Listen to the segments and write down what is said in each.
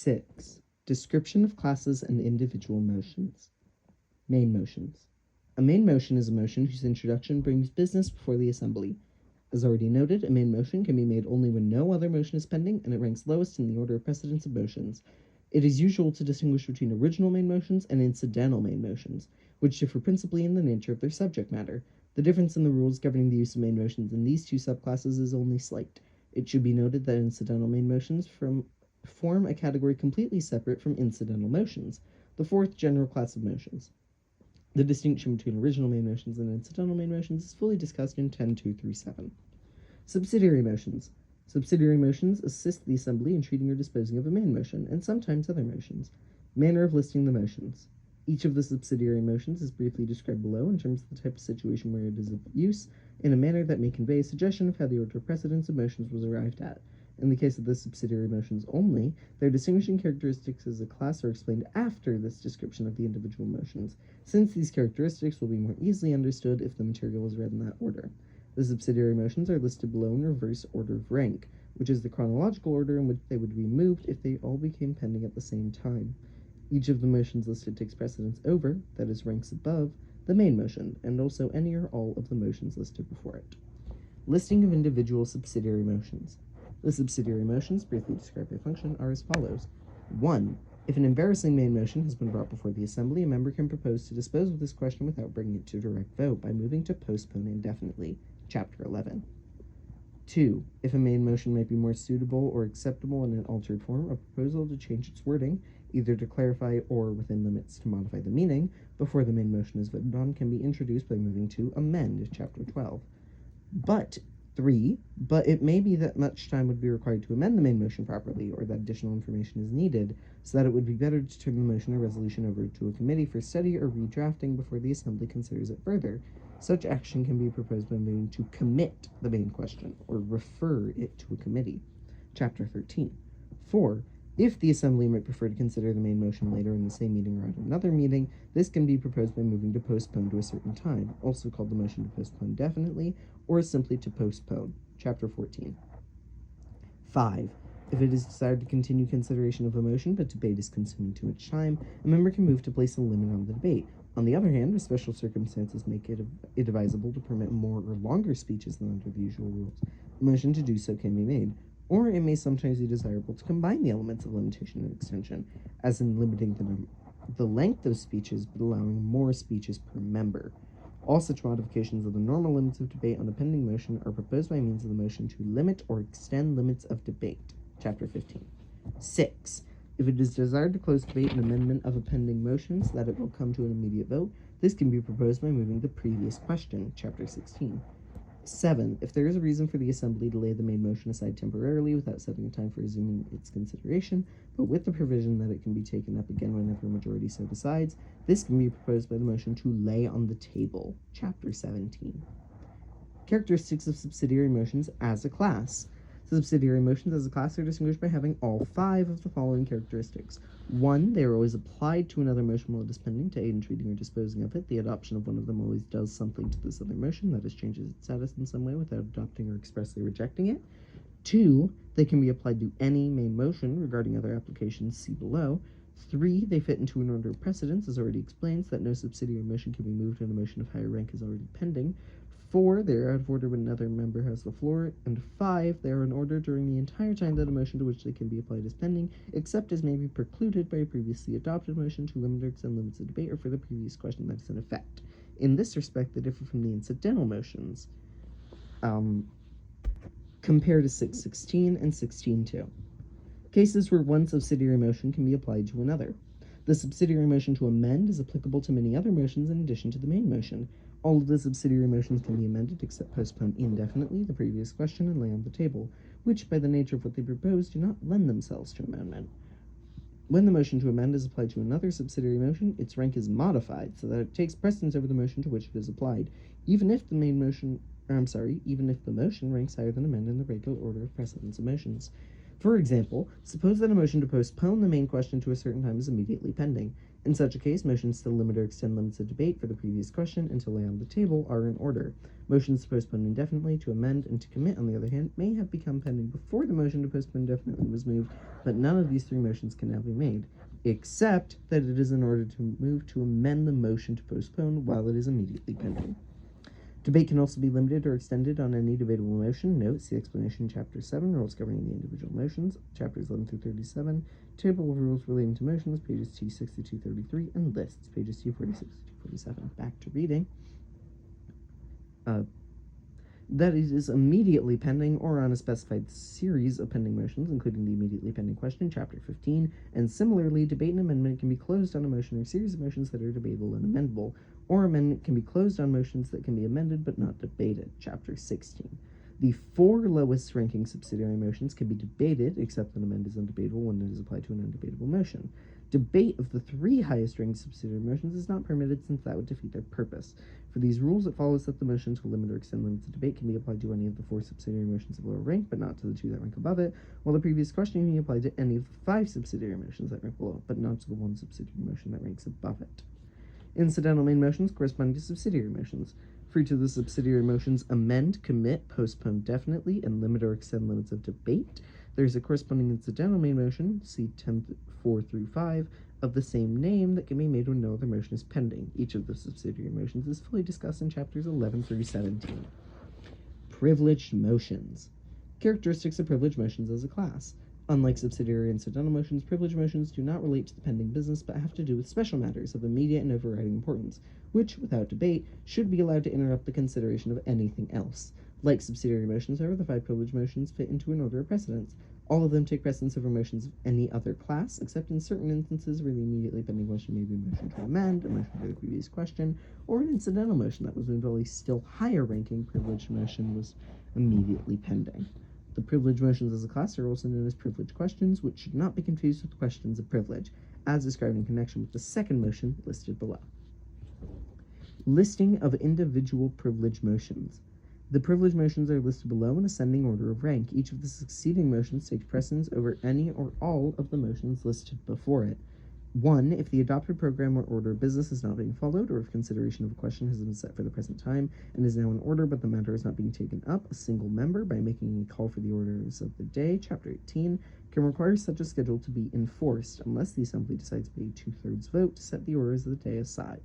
6. Description of classes and individual motions. Main motions. A main motion is a motion whose introduction brings business before the assembly. As already noted, a main motion can be made only when no other motion is pending, and it ranks lowest in the order of precedence of motions. It is usual to distinguish between original main motions and incidental main motions, which differ principally in the nature of their subject matter. The difference in the rules governing the use of main motions in these two subclasses is only slight. It should be noted that incidental main motions form a category completely separate from incidental motions, the fourth general class of motions. The distinction between original main motions and incidental main motions is fully discussed in 10.237. Subsidiary motions. Subsidiary motions assist the assembly in treating or disposing of a main motion, and sometimes other motions. Manner of listing the motions. Each of the subsidiary motions is briefly described below in terms of the type of situation where it is of use, in a manner that may convey a suggestion of how the order of precedence of motions was arrived at. In the case of the subsidiary motions only, their distinguishing characteristics as a class are explained after this description of the individual motions, since these characteristics will be more easily understood if the material is read in that order. The subsidiary motions are listed below in reverse order of rank, which is the chronological order in which they would be moved if they all became pending at the same time. Each of the motions listed takes precedence over, that is, ranks above, the main motion, and also any or all of the motions listed before it. Listing of individual subsidiary motions. The subsidiary motions, briefly described by function, are as follows. 1. If an embarrassing main motion has been brought before the assembly, a member can propose to dispose of this question without bringing it to direct vote by moving to postpone indefinitely, Chapter 11. 2. If a main motion might be more suitable or acceptable in an altered form, a proposal to change its wording, either to clarify or, within limits, to modify the meaning, before the main motion is voted on, can be introduced by moving to amend, Chapter 12. But it may be that much time would be required to amend the main motion properly, or that additional information is needed, so that it would be better to turn the motion or resolution over to a committee for study or redrafting before the assembly considers it further. Such action can be proposed by moving to commit the main question, or refer it to a committee. Chapter 13. 4. If the assembly might prefer to consider the main motion later in the same meeting or at another meeting, this can be proposed by moving to postpone to a certain time, also called the motion to postpone definitely, or simply to postpone. Chapter 14. 5. If it is desired to continue consideration of a motion, but debate is consuming too much time, a member can move to place a limit on the debate. On the other hand, if special circumstances make it advisable to permit more or longer speeches than under the usual rules, a motion to do so can be made. Or it may sometimes be desirable to combine the elements of limitation and extension, as in limiting the length of speeches but allowing more speeches per member. All such modifications of the normal limits of debate on a pending motion are proposed by means of the motion to limit or extend limits of debate. Chapter 15. 6. If it is desired to close debate and amendment of a pending motion so that it will come to an immediate vote, this can be proposed by moving the previous question. Chapter 16. 7. If there is a reason for the assembly to lay the main motion aside temporarily without setting a time for resuming its consideration, but with the provision that it can be taken up again whenever a majority so decides, this can be proposed by the motion to lay on the table. Chapter 17. Characteristics of subsidiary motions as a class. Subsidiary motions as a class are distinguished by having all 5 of the following characteristics. 1. They are always applied to another motion while it is pending to aid in treating or disposing of it. The adoption of one of them always does something to this other motion, that is, changes its status in some way without adopting or expressly rejecting it. 2. They can be applied to any main motion. Regarding other applications, see below. 3. They fit into an order of precedence, as already explained, so that no subsidiary motion can be moved when a motion of higher rank is already pending. 4. They are out of order when another member has the floor. And 5. They are in order during the entire time that a motion to which they can be applied is pending, except as may be precluded by a previously adopted motion to limit or extend limits of debate or for the previous question that is in effect. In this respect, they differ from the incidental motions. Compare to 6.16 and 16.2. Cases where one subsidiary motion can be applied to another. The subsidiary motion to amend is applicable to many other motions in addition to the main motion. All of the subsidiary motions can be amended except postpone indefinitely the previous question and lay on the table, which, by the nature of what they propose, do not lend themselves to amendment. When the motion to amend is applied to another subsidiary motion, its rank is modified so that it takes precedence over the motion to which it is applied, even if the motion ranks higher than amend in the regular order of precedence of motions. For example, suppose that a motion to postpone the main question to a certain time is immediately pending. In such a case, motions to limit or extend limits of debate for the previous question and to lay on the table are in order. Motions to postpone indefinitely, to amend, and to commit, on the other hand, may have become pending before the motion to postpone indefinitely was moved, but none of these three motions can now be made, except that it is in order to move to amend the motion to postpone while it is immediately pending. Debate can also be limited or extended on any debatable motion. Note, see explanation in Chapter 7, Rules Governing the Individual Motions, Chapters 11 through 37, Table of Rules Relating to Motions, pages T6 to 233, and Lists, pages 246 to 247. Back to reading. That it is immediately pending or on a specified series of pending motions, including the immediately pending question, Chapter 15, and similarly, debate and amendment can be closed on a motion or series of motions that are debatable and amendable, or amendment can be closed on motions that can be amended but not debated, Chapter 16. The four lowest ranking subsidiary motions can be debated, except that amend is undebatable when it is applied to an undebatable motion. Debate of the three highest ranked subsidiary motions is not permitted, since that would defeat their purpose. For these rules, it follows that the motion to limit or extend limits of debate can be applied to any of the four subsidiary motions of lower rank, but not to the two that rank above it, while the previous question can be applied to any of the five subsidiary motions that rank below, but not to the one subsidiary motion that ranks above it. Incidental main motions corresponding to subsidiary motions. For each of the subsidiary motions, amend, commit, postpone definitely, and limit or extend limits of debate, there is a corresponding incidental main motion, see 10.4 through 5, of the same name that can be made when no other motion is pending. Each of the subsidiary motions is fully discussed in chapters 11 through 17. Privileged motions. Characteristics of privileged motions as a class. Unlike subsidiary incidental motions, privileged motions do not relate to the pending business, but have to do with special matters of immediate and overriding importance, which, without debate, should be allowed to interrupt the consideration of anything else. Like subsidiary motions, however, the five privileged motions fit into an order of precedence. All of them take precedence over motions of any other class, except in certain instances where the immediately pending motion may be a motion to amend, a motion for the previous question, or an incidental motion that was moved while a still higher ranking privileged motion was immediately pending. The privileged motions as a class are also known as privileged questions, which should not be confused with questions of privilege, as described in connection with the second motion listed below. Listing of individual privileged motions. The privileged motions are listed below in ascending order of rank. Each of the succeeding motions takes precedence over any or all of the motions listed before it. 1. If the adopted program or order of business is not being followed, or if consideration of a question has been set for the present time and is now in order but the matter is not being taken up, a single member, by making a call for the orders of the day, Chapter 18, can require such a schedule to be enforced unless the Assembly decides by a 2/3 vote to set the orders of the day aside.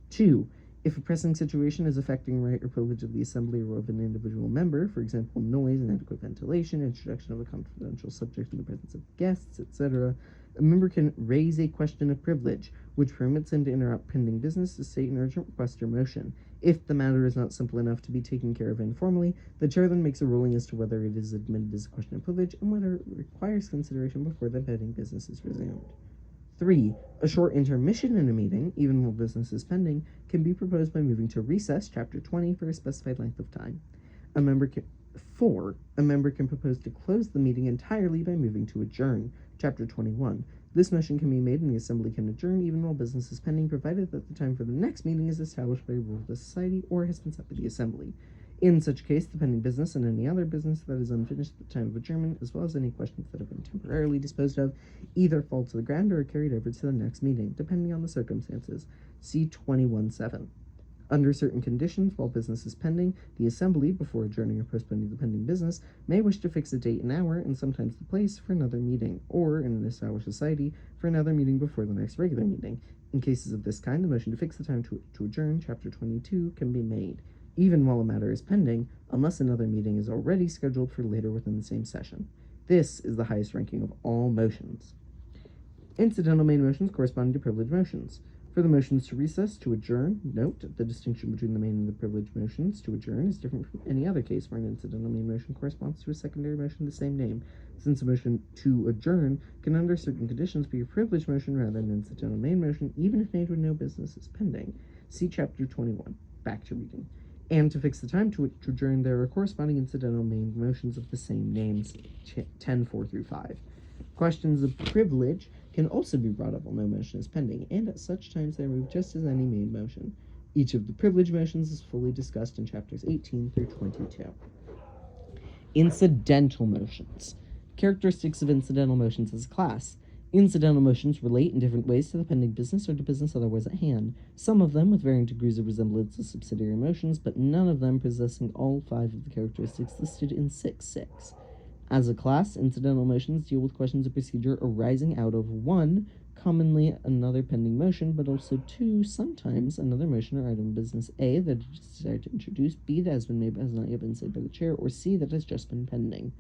2. If a pressing situation is affecting right or privilege of the Assembly or of an individual member, for example, noise, inadequate ventilation, introduction of a confidential subject in the presence of guests, etc., a member can raise a question of privilege, which permits him to interrupt pending business to state an urgent request or motion. If the matter is not simple enough to be taken care of informally, the chair then makes a ruling as to whether it is admitted as a question of privilege and whether it requires consideration before the pending business is resumed. 3. A short intermission in a meeting, even while business is pending, can be proposed by moving to recess, Chapter 20, for a specified length of time. 4. A member can propose to close the meeting entirely by moving to adjourn, Chapter 21. This motion can be made and the Assembly can adjourn even while business is pending, provided that the time for the next meeting is established by a rule of the Society or has been set by the Assembly. In such case, the pending business and any other business that is unfinished at the time of adjournment, as well as any questions that have been temporarily disposed of, either fall to the ground or are carried over to the next meeting, depending on the circumstances. See 21.7. Under certain conditions, while business is pending, the Assembly, before adjourning or postponing the pending business, may wish to fix a date and hour, and sometimes the place, for another meeting, or, in an established society, for another meeting before the next regular meeting. In cases of this kind, the motion to fix the time to adjourn, Chapter 22, can be made, even while a matter is pending, unless another meeting is already scheduled for later within the same session. This is the highest ranking of all motions. Incidental main motions corresponding to privileged motions. For the motions to recess, to adjourn, note the distinction between the main and the privileged motions. To adjourn is different from any other case where an incidental main motion corresponds to a secondary motion of the same name, since a motion to adjourn can under certain conditions be a privileged motion rather than an incidental main motion, even if made when no business is pending. See Chapter 21. Back to reading. And to fix the time to adjourn, there are corresponding incidental main motions of the same names, 10.4 through 5. Questions of privilege can also be brought up while no motion is pending, and at such times they are moved just as any main motion. Each of the privileged motions is fully discussed in chapters 18 through 22. Incidental motions. Characteristics of incidental motions as a class. Incidental motions relate in different ways to the pending business or to business otherwise at hand, some of them with varying degrees of resemblance to subsidiary motions, but none of them possessing all 5 of the characteristics listed in 6.6. As a class, incidental motions deal with questions of procedure arising out of 1. Commonly another pending motion, but also 2. Sometimes another motion or item of business A that is desired to introduce, B that has been made but has not yet been said by the chair, or C that has just been pending.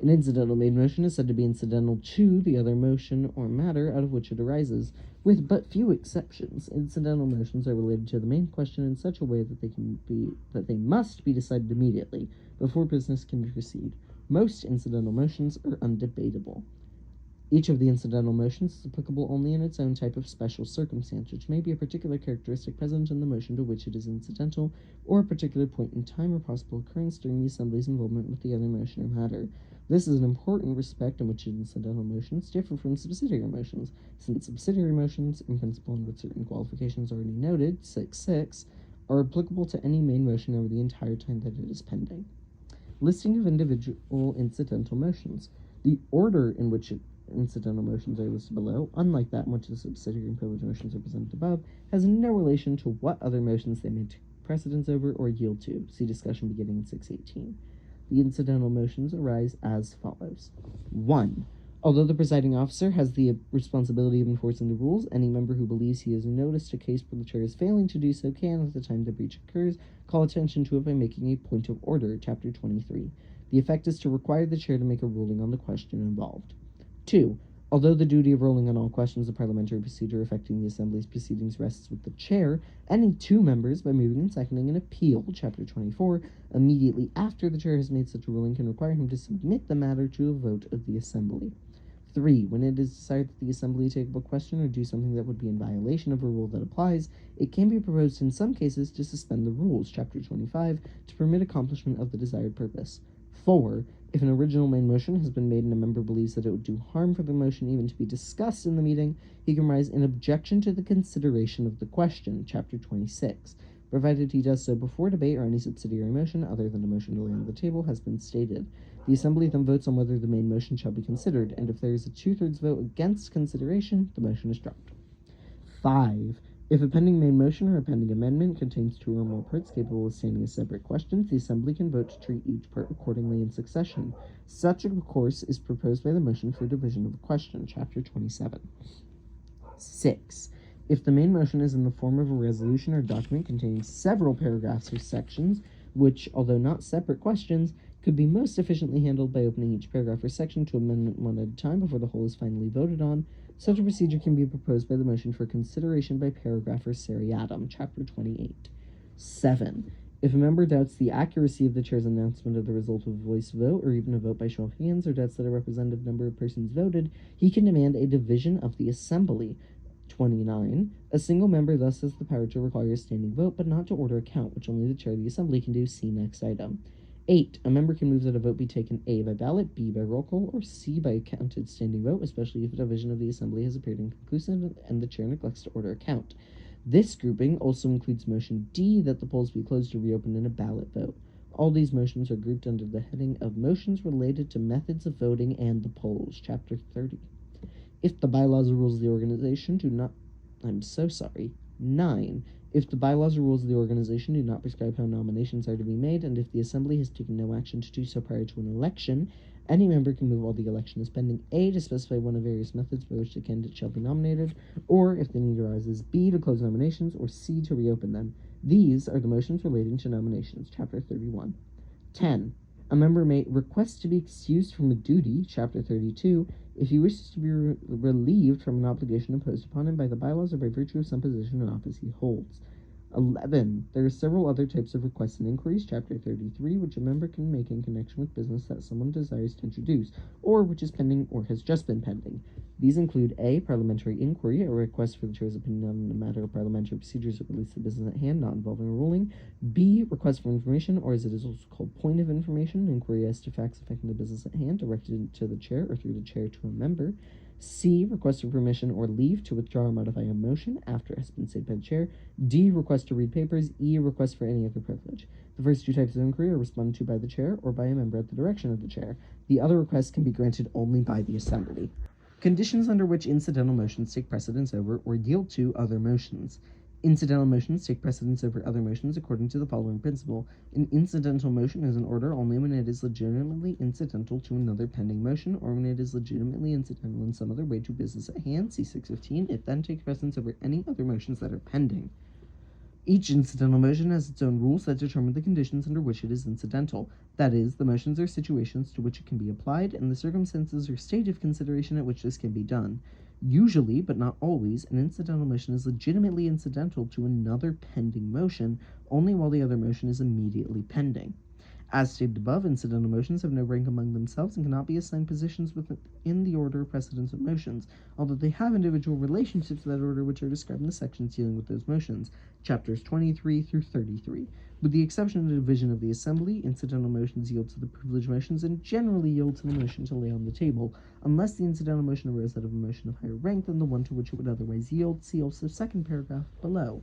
An incidental made motion is said to be incidental to the other motion or matter out of which it arises, with but few exceptions. Incidental motions are related to the main question in such a way that they must be decided immediately before business can proceed. Most incidental motions are undebatable. Each of the incidental motions is applicable only in its own type of special circumstance, which may be a particular characteristic present in the motion to which it is incidental, or a particular point in time or possible occurrence during the assembly's involvement with the other motion or matter. This is an important respect in which incidental motions differ from subsidiary motions, since subsidiary motions, in principle and with certain qualifications already noted, 6.6, are applicable to any main motion over the entire time that it is pending. Listing of individual incidental motions. The order in which incidental motions are listed below, unlike that in which the subsidiary and privileged motions are presented above, has no relation to what other motions they may take precedence over or yield to. See discussion beginning in 6.18. The incidental motions arise as follows. 1. Although the presiding officer has the responsibility of enforcing the rules, any member who believes he has noticed a case where the chair is failing to do so can, at the time the breach occurs, call attention to it by making a point of order, Chapter 23. The effect is to require the chair to make a ruling on the question involved. 2. Although the duty of ruling on all questions of parliamentary procedure affecting the Assembly's proceedings rests with the chair, any 2 members, by moving and seconding an appeal, Chapter 24, immediately after the chair has made such a ruling, can require him to submit the matter to a vote of the Assembly. 3. When it is decided that the Assembly take up a question or do something that would be in violation of a rule that applies, it can be proposed in some cases to suspend the rules, Chapter 25, to permit accomplishment of the desired purpose. 4. If an original main motion has been made and a member believes that it would do harm for the motion even to be discussed in the meeting, he can raise an objection to the consideration of the question, Chapter 26, provided he does so before debate or any subsidiary motion other than a motion to lay on the table has been stated. The Assembly then votes on whether the main motion shall be considered, and if there is a 2/3 vote against consideration, the motion is dropped. 5. If a pending main motion or a pending amendment contains 2 or more parts capable of standing as separate questions, the Assembly can vote to treat each part accordingly in succession. Such a course is proposed by the motion for division of a question, Chapter 27. 6. If the main motion is in the form of a resolution or document containing several paragraphs or sections, which, although not separate questions, could be most efficiently handled by opening each paragraph or section to amendment one at a time before the whole is finally voted on, such a procedure can be proposed by the motion for consideration by paragraph or seriatim, Chapter 28. 7. If a member doubts the accuracy of the chair's announcement of the result of a voice vote, or even a vote by show of hands, or doubts that a representative number of persons voted, he can demand a division of the assembly. 29. A single member thus has the power to require a standing vote, but not to order a count, which only the chair of the assembly can do. See next item. 8. A member can move that a vote be taken A by ballot, B by roll call, or C by counted standing vote, especially if a division of the assembly has appeared inconclusive and the chair neglects to order a count. This grouping also includes motion D, that the polls be closed or reopened in a ballot vote. All these motions are grouped under the heading of motions related to methods of voting and the polls, Chapter 30. If the bylaws or rules of the organization do not... 9. If the bylaws or rules of the organization do not prescribe how nominations are to be made, and if the Assembly has taken no action to do so prior to an election, any member can move while the election is pending A, to specify one of various methods by which the candidate shall be nominated, or, if the need arises, B, to close nominations, or C, to reopen them. These are the motions relating to nominations, Chapter 31. 10. A member may request to be excused from a duty, Chapter 32, if he wishes to be relieved from an obligation imposed upon him by the bylaws or by virtue of some position and office he holds. 11. There are several other types of requests and inquiries, Chapter 33, which a member can make in connection with business that someone desires to introduce, or which is pending or has just been pending. These include A. Parliamentary inquiry, a request for the chair's opinion on a matter of parliamentary procedures that relates to business at hand, not involving a ruling. B. Request for information, or as it is also called, point of information, an inquiry as to facts affecting the business at hand, directed to the chair or through the chair to a member. C. Request for permission or leave to withdraw or modify a motion after it has been stated by the chair. D. Request to read papers. E. Request for any other privilege. The first 2 types of inquiry are responded to by the chair or by a member at the direction of the chair. The other requests can be granted only by the Assembly. Conditions under which incidental motions take precedence over or yield to other motions. Incidental motions take precedence over other motions according to the following principle. An incidental motion is in order only when it is legitimately incidental to another pending motion, or when it is legitimately incidental in some other way to business at hand. See 615. It then takes precedence over any other motions that are pending. Each incidental motion has its own rules that determine the conditions under which it is incidental. That is, the motions are situations to which it can be applied, and the circumstances or state of consideration at which this can be done. Usually, but not always, an incidental motion is legitimately incidental to another pending motion only while the other motion is immediately pending. As stated above, incidental motions have no rank among themselves and cannot be assigned positions within the order of precedence of motions, although they have individual relationships to that order which are described in the sections dealing with those motions, chapters 23 through 33. With the exception of the division of the assembly, incidental motions yield to the privileged motions and generally yield to the motion to lay on the table, unless the incidental motion arose out of a motion of higher rank than the one to which it would otherwise yield. See also second paragraph below.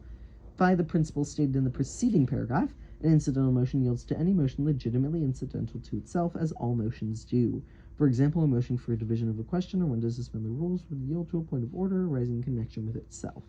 By the principle stated in the preceding paragraph, an incidental motion yields to any motion legitimately incidental to itself, as all motions do. For example, a motion for a division of a question or one to suspend the rules would yield to a point of order arising in connection with itself.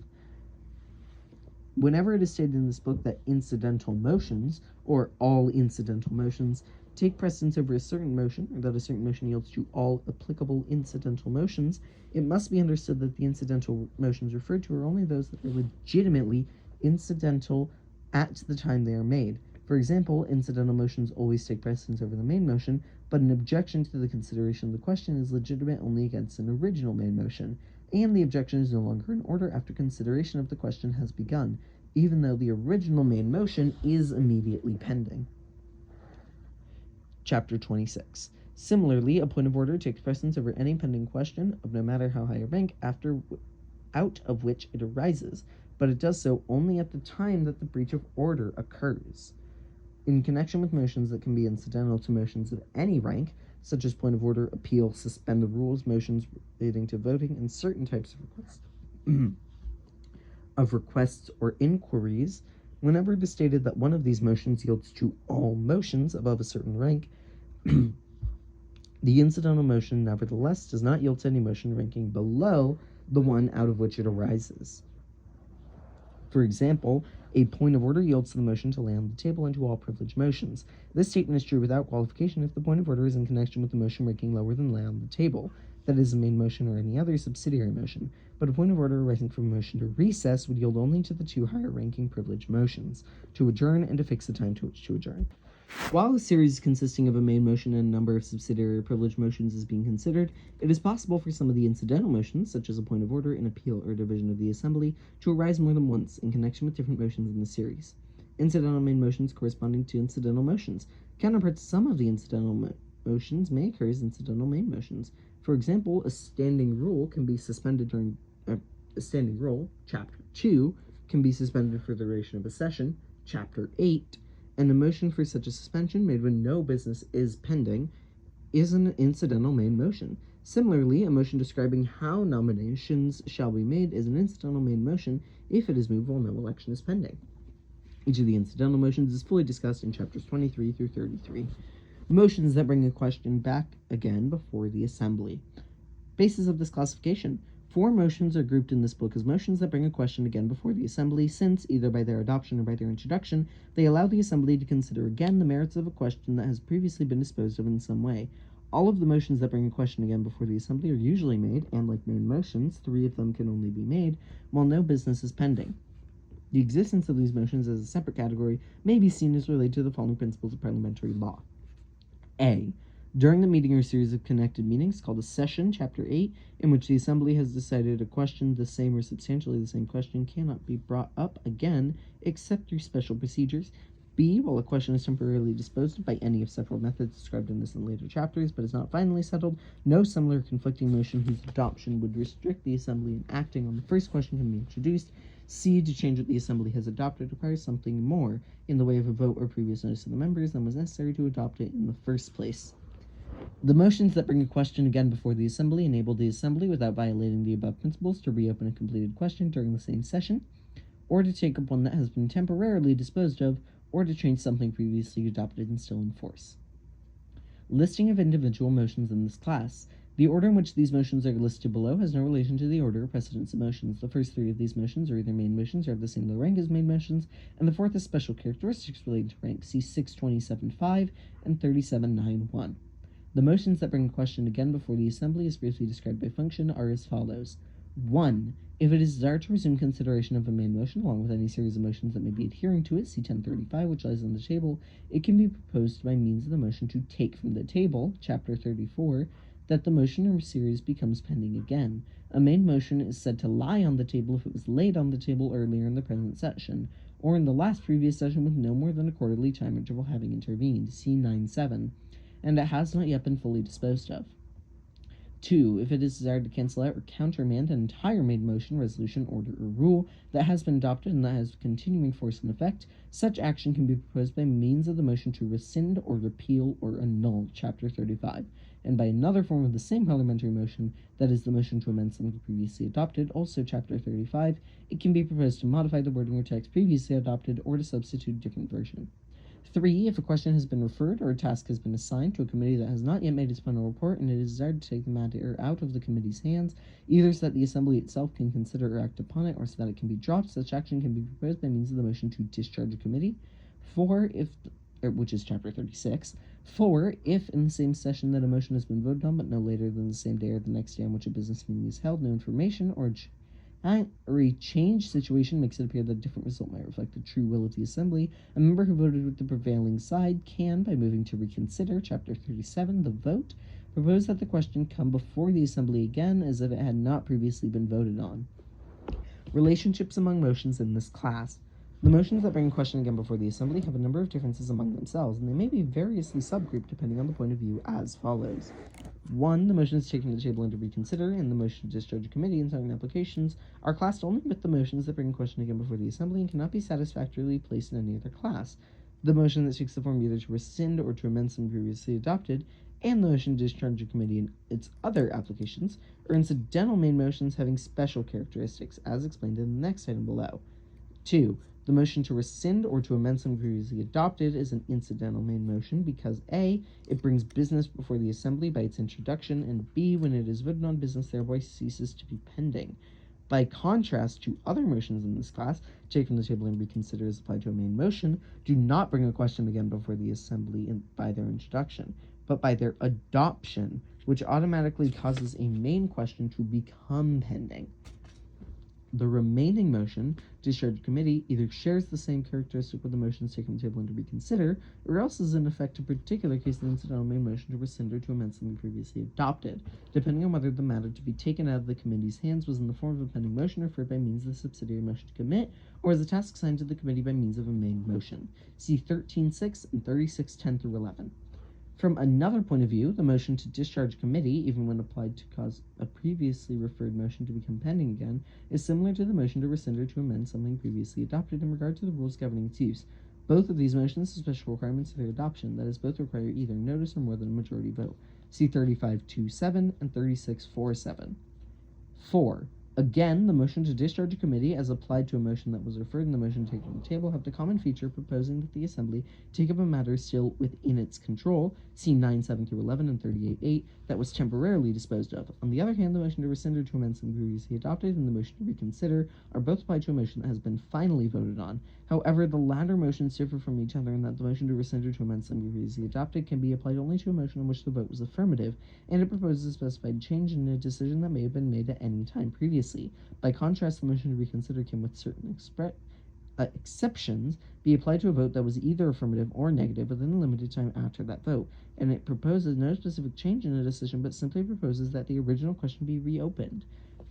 Whenever it is stated in this book that incidental motions, or all incidental motions, take precedence over a certain motion, or that a certain motion yields to all applicable incidental motions, it must be understood that the incidental motions referred to are only those that are legitimately incidental at the time they are made. For example, incidental motions always take precedence over the main motion, but an objection to the consideration of the question is legitimate only against an original main motion, and the objection is no longer in order after consideration of the question has begun, even though the original main motion is immediately pending. Chapter 26. Similarly, a point of order takes precedence over any pending question of no matter how high a rank out of which it arises, but it does so only at the time that the breach of order occurs. In connection with motions that can be incidental to motions of any rank, such as point of order, appeal, suspend the rules, motions relating to voting, and certain types of requests or inquiries, whenever it is stated that one of these motions yields to all motions above a certain rank, the incidental motion nevertheless does not yield to any motion ranking below the one out of which it arises. For example, a point of order yields to the motion to lay on the table and to all privileged motions. This statement is true without qualification if the point of order is in connection with the motion ranking lower than lay on the table, that is, a main motion or any other subsidiary motion, but a point of order arising from a motion to recess would yield only to the two higher ranking privileged motions, to adjourn and to fix the time to which to adjourn. While a series consisting of a main motion and a number of subsidiary privileged motions is being considered, it is possible for some of the incidental motions, such as a point of order, an appeal, or a division of the assembly, to arise more than once in connection with different motions in the series. Incidental main motions corresponding to incidental motions. Counterpart to some of the incidental motions may occur as incidental main motions. For example, a standing rule can be suspended during a standing rule, Chapter 2, can be suspended for the duration of a session, Chapter 8, and a motion for such a suspension made when no business is pending is an incidental main motion. Similarly, a motion describing how nominations shall be made is an incidental main motion if it is moved while no election is pending. Each of the incidental motions is fully discussed in chapters 23 through 33. Motions that bring a question back again before the assembly. Basis of this classification. 4 motions are grouped in this book as motions that bring a question again before the assembly, since, either by their adoption or by their introduction, they allow the assembly to consider again the merits of a question that has previously been disposed of in some way. All of the motions that bring a question again before the assembly are usually made, and like main motions, 3 of them can only be made, while no business is pending. The existence of these motions as a separate category may be seen as related to the following principles of parliamentary law. A. During the meeting or series of connected meetings called a session, Chapter 8, in which the assembly has decided a question, the same or substantially the same question, cannot be brought up again except through special procedures. B. While a question is temporarily disposed of by any of several methods described in this and later chapters, but is not finally settled, no similar conflicting motion whose adoption would restrict the assembly in acting on the first question can be introduced. C. To change what the assembly has adopted requires something more in the way of a vote or previous notice of the members than was necessary to adopt it in the first place. The motions that bring a question again before the assembly enable the assembly, without violating the above principles, to reopen a completed question during the same session, or to take up one that has been temporarily disposed of, or to change something previously adopted and still in force. Listing of individual motions in this class. The order in which these motions are listed below has no relation to the order of precedence of motions. The first three of these motions are either main motions or have the same low rank as main motions, and the fourth is special characteristics related to rank. See 627.5 and 37.9.1. The motions that bring a question again before the assembly, as briefly described by function, are as follows. 1. If it is desired to resume consideration of a main motion along with any series of motions that may be adhering to it, see 1035, which lies on the table, it can be proposed by means of the motion to take from the table, chapter 34, that the motion or series becomes pending again. A main motion is said to lie on the table if it was laid on the table earlier in the present session, or in the last previous session with no more than a quarterly time interval having intervened, see 9.7, and it has not yet been fully disposed of. 2. If it is desired to cancel out or countermand an entire main motion, resolution, order, or rule that has been adopted and that has continuing force and effect, such action can be proposed by means of the motion to rescind or repeal or annul, chapter 35, and by another form of the same parliamentary motion, that is the motion to amend something previously adopted, also chapter 35, it can be proposed to modify the wording or text previously adopted or to substitute a different version. 3. If a question has been referred or a task has been assigned to a committee that has not yet made its final report and it is desired to take the matter out of the committee's hands, either so that the assembly itself can consider or act upon it, or so that it can be dropped, such action can be proposed by means of the motion to discharge a committee. 4. Which is chapter 36. 4. If in the same session that a motion has been voted on, but no later than the same day or the next day on which a business meeting is held, no information or a changed situation makes it appear that a different result might reflect the true will of the assembly, a member who voted with the prevailing side can, by moving to reconsider, chapter 37, the vote, propose that the question come before the assembly again as if it had not previously been voted on. Relationships among motions in this class. The motions that bring a question again before the assembly have a number of differences among themselves, and they may be variously subgrouped depending on the point of view as follows. 1. The motions taken to the table and to reconsider, and the motion to discharge a committee in certain applications are classed only with the motions that bring a question again before the assembly and cannot be satisfactorily placed in any other class. The motion that takes the form either to rescind or to amend something previously adopted, and the motion to discharge a committee in its other applications, are incidental main motions having special characteristics, as explained in the next item below. 2. The motion to rescind or to amend something previously adopted is an incidental main motion because A. It brings business before the assembly by its introduction, and B. When it is voted on, business thereby ceases to be pending. By contrast to other motions in this class, take from the table and reconsider as applied to a main motion, do not bring a question again before the assembly by their introduction, but by their adoption, which automatically causes a main question to become pending. The remaining motion, discharge committee, either shares the same characteristic with the motions taken from the table and to reconsider, or else is in effect a particular case of the incidental main motion to rescind or to amend something previously adopted, depending on whether the matter to be taken out of the committee's hands was in the form of a pending motion referred by means of the subsidiary motion to commit, or as a task assigned to the committee by means of a main motion. See 13.6 and 36.10 through 11. From another point of view, the motion to discharge committee, even when applied to cause a previously referred motion to become pending again, is similar to the motion to rescind or to amend something previously adopted in regard to the rules governing its use. Both of these motions have special requirements for their adoption, that is, both require either notice or more than a majority vote. See 35.2.7 and 36.4.7. 4. Again, the motion to discharge a committee, as applied to a motion that was referred in the motion taken from the table, have the common feature proposing that the assembly take up a matter still within its control, see 9.7 through 11 and 38.8, that was temporarily disposed of. On the other hand, the motion to rescind or to amend something previously adopted and the motion to reconsider are both applied to a motion that has been finally voted on. However, the latter motions differ from each other in that the motion to rescind or to amend something previously adopted can be applied only to a motion in which the vote was affirmative, and it proposes a specified change in a decision that may have been made at any time previously. By contrast, the motion to reconsider can, with certain exceptions, be applied to a vote that was either affirmative or negative within a limited time after that vote, and it proposes no specific change in a decision but simply proposes that the original question be reopened.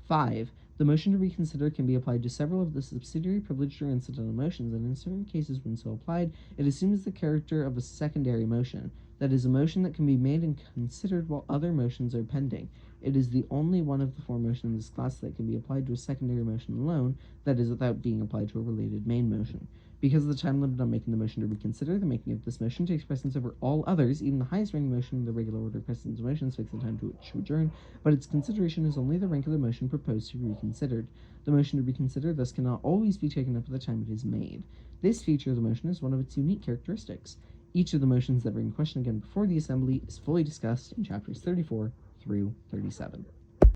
5. The motion to reconsider can be applied to several of the subsidiary, privileged, or incidental motions, and in certain cases when so applied, it assumes the character of a secondary motion, that is, a motion that can be made and considered while other motions are pending. It is the only one of the four motions in this class that can be applied to a secondary motion alone, that is, without being applied to a related main motion. Because of the time limit on making the motion to reconsider, the making of this motion takes precedence over all others. Even the highest ranking motion in the regular order of precedence of motions fixes the time to which to adjourn, but its consideration is only the rank of the motion proposed to be reconsidered. The motion to reconsider thus cannot always be taken up at the time it is made. This feature of the motion is one of its unique characteristics. Each of the motions that bring question again before the assembly is fully discussed in chapters 34 through 37.